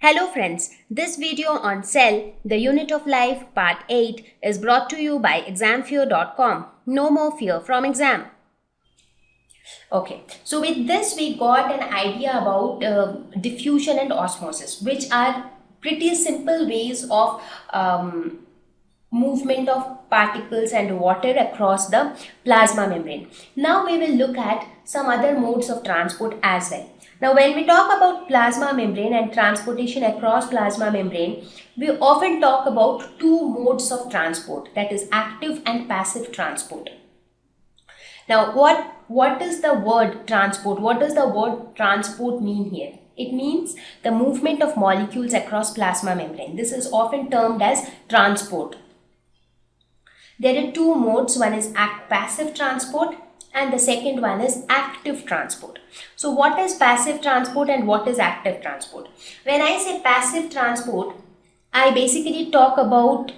Hello friends, this video on Cell, the Unit of Life Part 8 is brought to you by examfear.com. No more fear from exam. Okay, so with this we got an idea about diffusion and osmosis, which are pretty simple ways of movement of particles and water across the plasma membrane. Now we will look at some other modes of transport as well. Now when we talk about plasma membrane and transportation across plasma membrane, we often talk about two modes of transport, that is active and passive transport. Now what is the word transport? What does the word transport mean here? It means the movement of molecules across plasma membrane. This is often termed as transport. There are two modes, one is passive transport and the second one is active transport. So what is passive transport and what is active transport? When I say passive transport, I basically talk about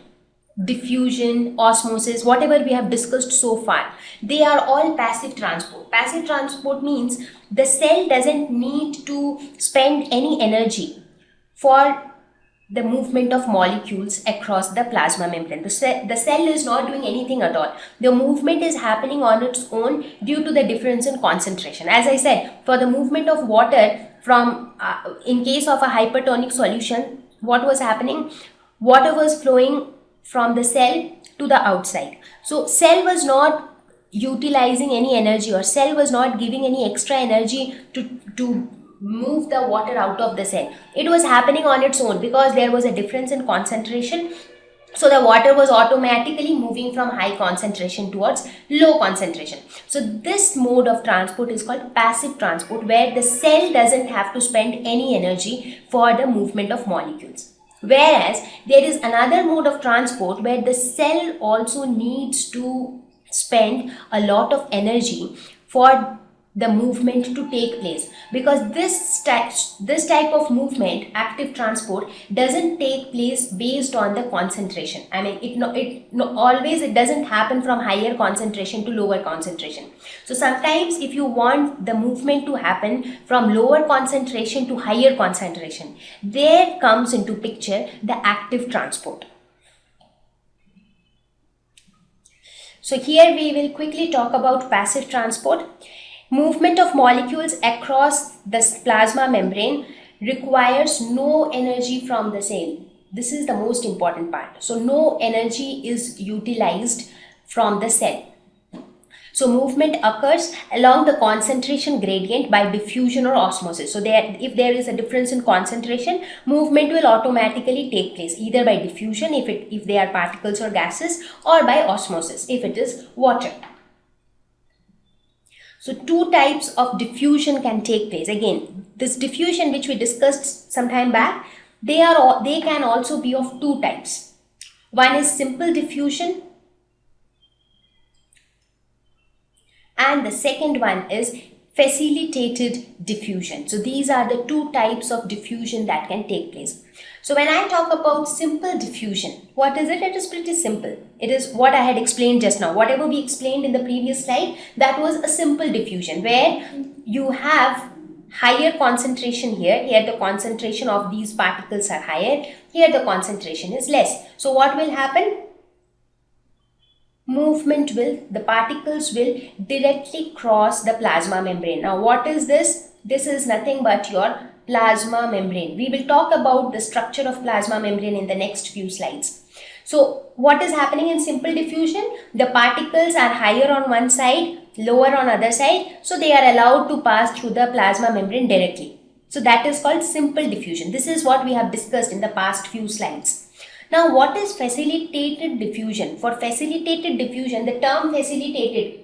diffusion, osmosis, whatever we have discussed so far. They are all passive transport. Passive transport means the cell doesn't need to spend any energy for the movement of molecules across the plasma membrane. The cell is not doing anything at all. The movement is happening on its own due to the difference in concentration. As I said, for the movement of water from, in case of a hypertonic solution, what was happening? Water was flowing from the cell to the outside. So cell was not utilizing any energy, or cell was not giving any extra energy to move the water out of the cell. It was happening on its own because there was a difference in concentration. So the water was automatically moving from high concentration towards low concentration. So this mode of transport is called passive transport, where the cell doesn't have to spend any energy for the movement of molecules. Whereas there is another mode of transport where the cell also needs to spend a lot of energy for the movement to take place, because this type of movement, active transport, doesn't take place based on the concentration. I mean, it doesn't happen from higher concentration to lower concentration. So sometimes if you want the movement to happen from lower concentration to higher concentration, there comes into picture the active transport. So here we will quickly talk about passive transport. Movement of molecules across the plasma membrane requires no energy from the cell. This is the most important part. So no energy is utilized from the cell. So movement occurs along the concentration gradient by diffusion or osmosis. So if there is a difference in concentration, movement will automatically take place either by diffusion if they are particles or gases, or by osmosis if it is water. So two types of diffusion can take place. Again, this diffusion which we discussed some time back, they can also be of two types. One is simple diffusion and the second one is facilitated diffusion. So these are the two types of diffusion that can take place. So when I talk about simple diffusion, what is it? It is pretty simple. It is what I had explained just now. Whatever we explained in the previous slide, that was a simple diffusion where you have higher concentration here. Here the concentration of these particles are higher. Here the concentration is less. So what will happen? The particles will directly cross the plasma membrane. Now what is this? This is nothing but your plasma membrane. We will talk about the structure of plasma membrane in the next few slides. So what is happening in simple diffusion? The particles are higher on one side, lower on other side. So they are allowed to pass through the plasma membrane directly. So that is called simple diffusion. This is what we have discussed in the past few slides. Now what is facilitated diffusion? For facilitated diffusion, the term facilitated,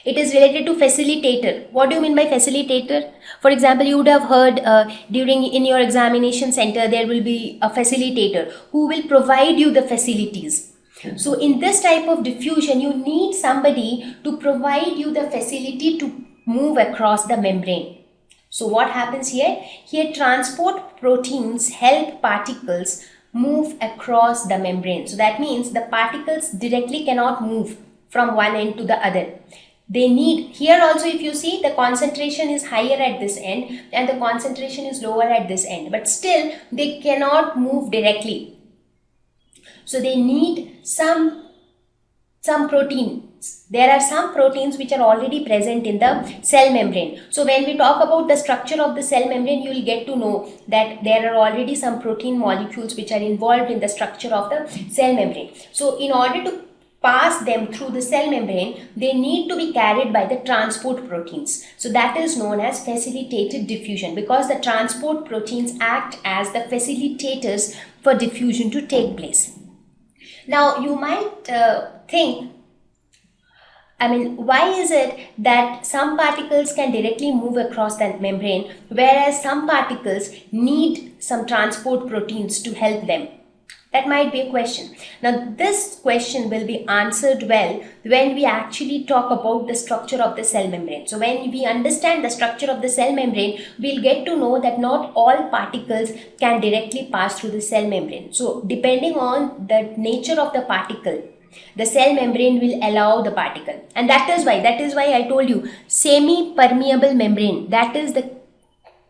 it is related to facilitator. What do you mean by facilitator? For example, you would have heard in your examination center, there will be a facilitator who will provide you the facilities. So in this type of diffusion, you need somebody to provide you the facility to move across the membrane. So what happens here? Here transport proteins help particles move across the membrane. So that means the particles directly cannot move from one end to the other. They need, here also if you see, the concentration is higher at this end and the concentration is lower at this end, but still they cannot move directly. So they need some proteins. There are some proteins which are already present in the cell membrane. So when we talk about the structure of the cell membrane, you will get to know that there are already some protein molecules which are involved in the structure of the cell membrane. So in order to pass them through the cell membrane, they need to be carried by the transport proteins. So that is known as facilitated diffusion, because the transport proteins act as the facilitators for diffusion to take place. Now you might think, why is it that some particles can directly move across that membrane, whereas some particles need some transport proteins to help them? That might be a question. Now, this question will be answered well when we actually talk about the structure of the cell membrane. So, when we understand the structure of the cell membrane, we'll get to know that not all particles can directly pass through the cell membrane. So, depending on the nature of the particle, the cell membrane will allow the particle. And that is why I told you semi-permeable membrane. That is the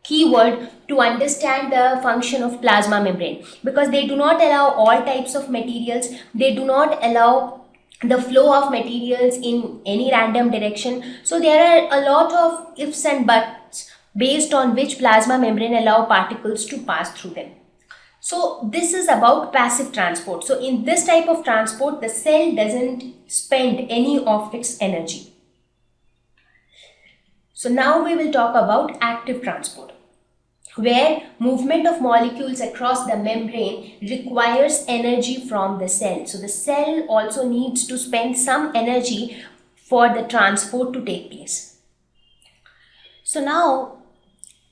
keyword to understand the function of plasma membrane, because they do not allow all types of materials. They do not allow the flow of materials in any random direction. So there are a lot of ifs and buts based on which plasma membrane allow particles to pass through them. So this is about passive transport. So in this type of transport, the cell doesn't spend any of its energy. So now we will talk about active transport, where movement of molecules across the membrane requires energy from the cell. So the cell also needs to spend some energy for the transport to take place. So now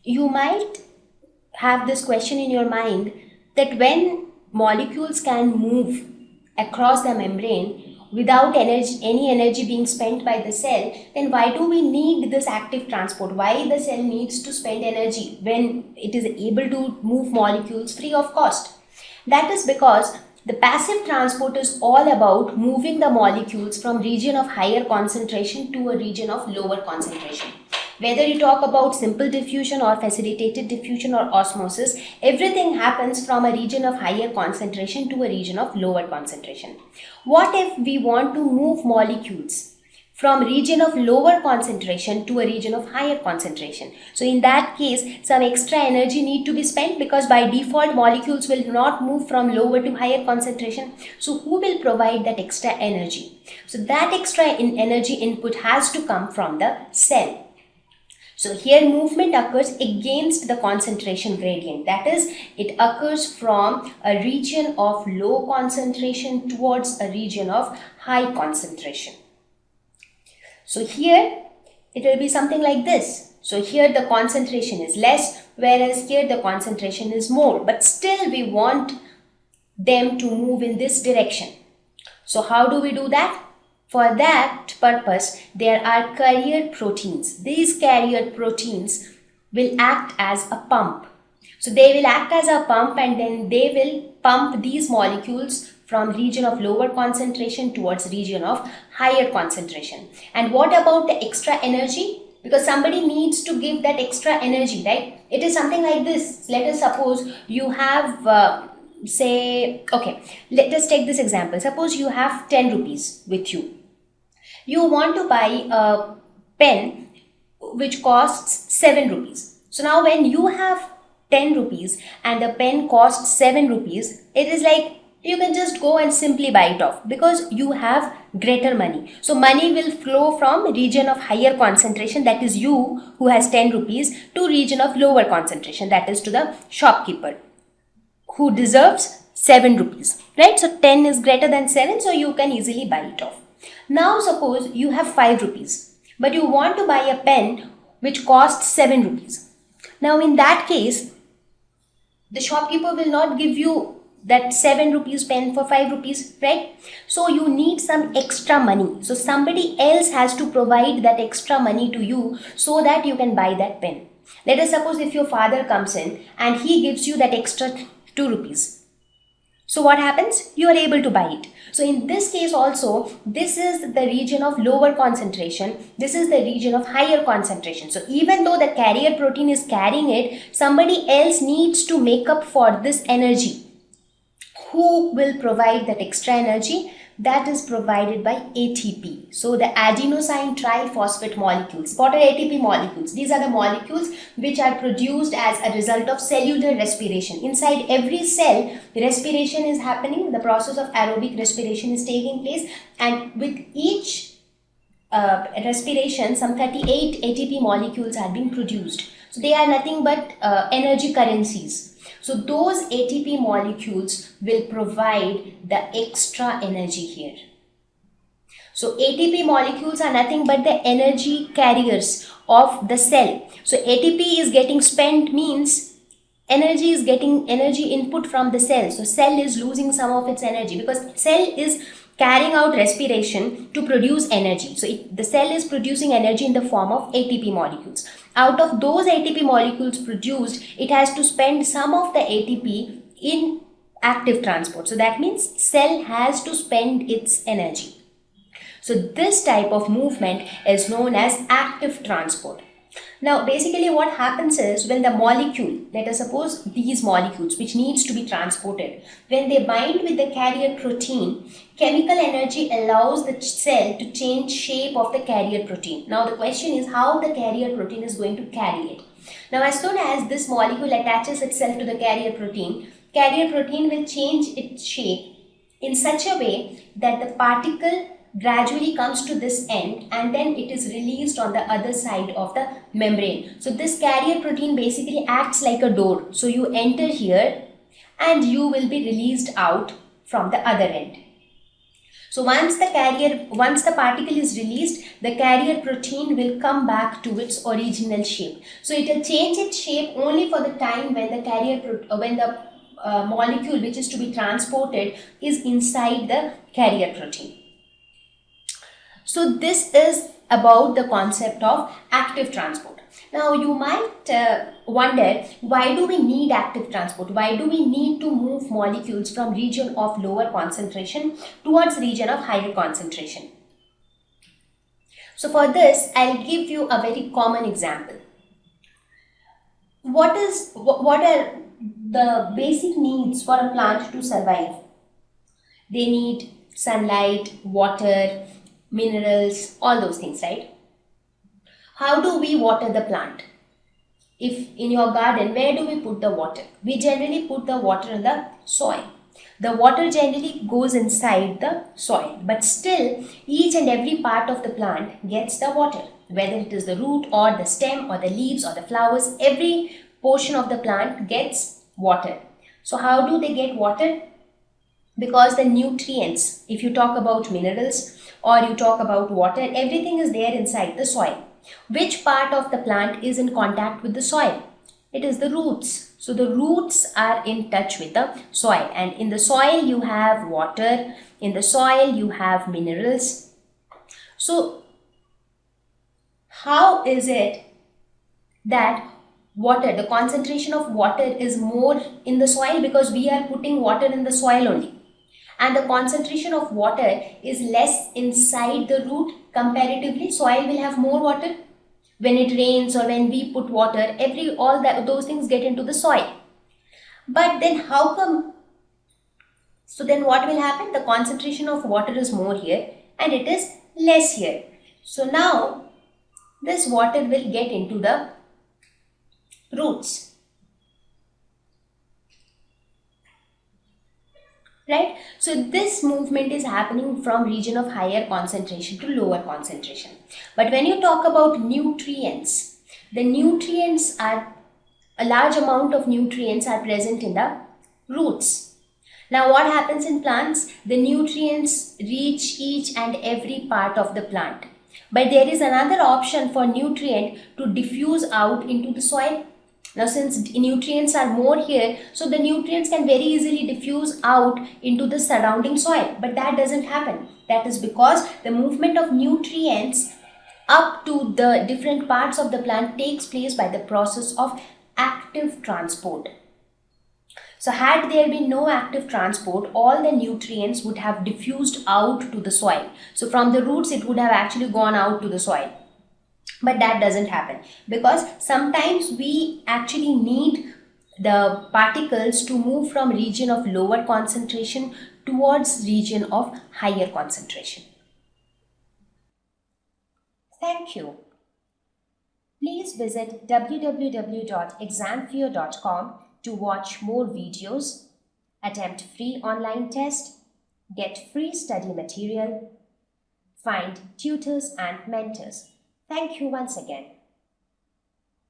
you might have this question in your mind, that when molecules can move across the membrane without any energy being spent by the cell, then why do we need this active transport? Why the cell needs to spend energy when it is able to move molecules free of cost? That is because the passive transport is all about moving the molecules from region of higher concentration to a region of lower concentration. Whether you talk about simple diffusion or facilitated diffusion or osmosis, everything happens from a region of higher concentration to a region of lower concentration. What if we want to move molecules from region of lower concentration to a region of higher concentration? So in that case, some extra energy need to be spent, because by default molecules will not move from lower to higher concentration. So who will provide that extra energy? So that extra energy input has to come from the cell. So here movement occurs against the concentration gradient. That is, it occurs from a region of low concentration towards a region of high concentration. So here it will be something like this. So here the concentration is less, whereas here the concentration is more. But still we want them to move in this direction. So how do we do that? For that purpose, there are carrier proteins. These carrier proteins will act as a pump. So they will act as a pump, and then they will pump these molecules from region of lower concentration towards region of higher concentration. And what about the extra energy? Because somebody needs to give that extra energy, right? It is something like this. Let us suppose you have let us take this example. Suppose you have 10 rupees with you. You want to buy a pen which costs 7 rupees. So now when you have 10 rupees and the pen costs 7 rupees, it is like you can just go and simply buy it off, because you have greater money. So money will flow from region of higher concentration, that is you who has 10 rupees, to region of lower concentration, that is to the shopkeeper who deserves 7 rupees, right? So 10 is greater than 7, so you can easily buy it off. Now suppose you have 5 rupees, but you want to buy a pen which costs 7 rupees. Now in that case, the shopkeeper will not give you that 7 rupees pen for 5 rupees, right? So you need some extra money. So somebody else has to provide that extra money to you so that you can buy that pen. Let us suppose if your father comes in and he gives you that extra 2 rupees. So what happens? You are able to buy it. So in this case also, this is the region of lower concentration. This is the region of higher concentration. So even though the carrier protein is carrying it, somebody else needs to make up for this energy. Who will provide that extra energy? That is provided by ATP. So the adenosine triphosphate molecules. What are ATP molecules? These are the molecules which are produced as a result of cellular respiration. Inside every cell, respiration is happening. The process of aerobic respiration is taking place, and with each respiration, some 38 ATP molecules are being produced. So they are nothing but energy currencies. So those ATP molecules will provide the extra energy here. So ATP molecules are nothing but the energy carriers of the cell. So ATP is getting spent means energy is getting energy input from the cell. So cell is losing some of its energy because cell is carrying out respiration to produce energy. So the cell is producing energy in the form of ATP molecules. Out of those ATP molecules produced, it has to spend some of the ATP in active transport. So that means cell has to spend its energy. So this type of movement is known as active transport. Now basically what happens is when the molecule, let us suppose these molecules which needs to be transported, when they bind with the carrier protein, chemical energy allows the cell to change shape of the carrier protein. Now the question is how the carrier protein is going to carry it. Now as soon as this molecule attaches itself to the carrier protein will change its shape in such a way that the particle gradually comes to this end and then it is released on the other side of the membrane. So this carrier protein basically acts like a door. So you enter here and you will be released out from the other end. So once the particle is released, the carrier protein will come back to its original shape. So it will change its shape only for the time when the molecule which is to be transported is inside the carrier protein. So this is about the concept of active transport. Now you might wonder, why do we need active transport? Why do we need to move molecules from region of lower concentration towards region of higher concentration? So for this, I'll give you a very common example. What are the basic needs for a plant to survive? They need sunlight, water, minerals, all those things, right? How do we water the plant? If in your garden, where do we put the water? We generally put the water in the soil. The water generally goes inside the soil, but still each and every part of the plant gets the water. Whether it is the root or the stem or the leaves or the flowers, every portion of the plant gets water. So how do they get water? Because the nutrients, if you talk about minerals or you talk about water, everything is there inside the soil. Which part of the plant is in contact with the soil? It is the roots. So the roots are in touch with the soil, and in the soil you have water, in the soil you have minerals. So how is it that the concentration of water is more in the soil? Because we are putting water in the soil only. And the concentration of water is less inside the root comparatively. Soil will have more water. When it rains or when we put water, those things get into the soil. But then how come? So then what will happen? The concentration of water is more here and it is less here. So now this water will get into the roots. Right? So this movement is happening from region of higher concentration to lower concentration. But when you talk about nutrients, the nutrients are, a large amount of nutrients are present in the roots. Now what happens in plants? The nutrients reach each and every part of the plant. But there is another option for nutrient to diffuse out into the soil. Now since nutrients are more here, so the nutrients can very easily diffuse out into the surrounding soil. But that doesn't happen. That is because the movement of nutrients up to the different parts of the plant takes place by the process of active transport. So had there been no active transport, all the nutrients would have diffused out to the soil. So from the roots it would have actually gone out to the soil. But that doesn't happen, because sometimes we actually need the particles to move from region of lower concentration towards region of higher concentration. Thank you. Please visit www.examfear.com to watch more videos, attempt free online test, get free study material, find tutors and mentors. Thank you once again.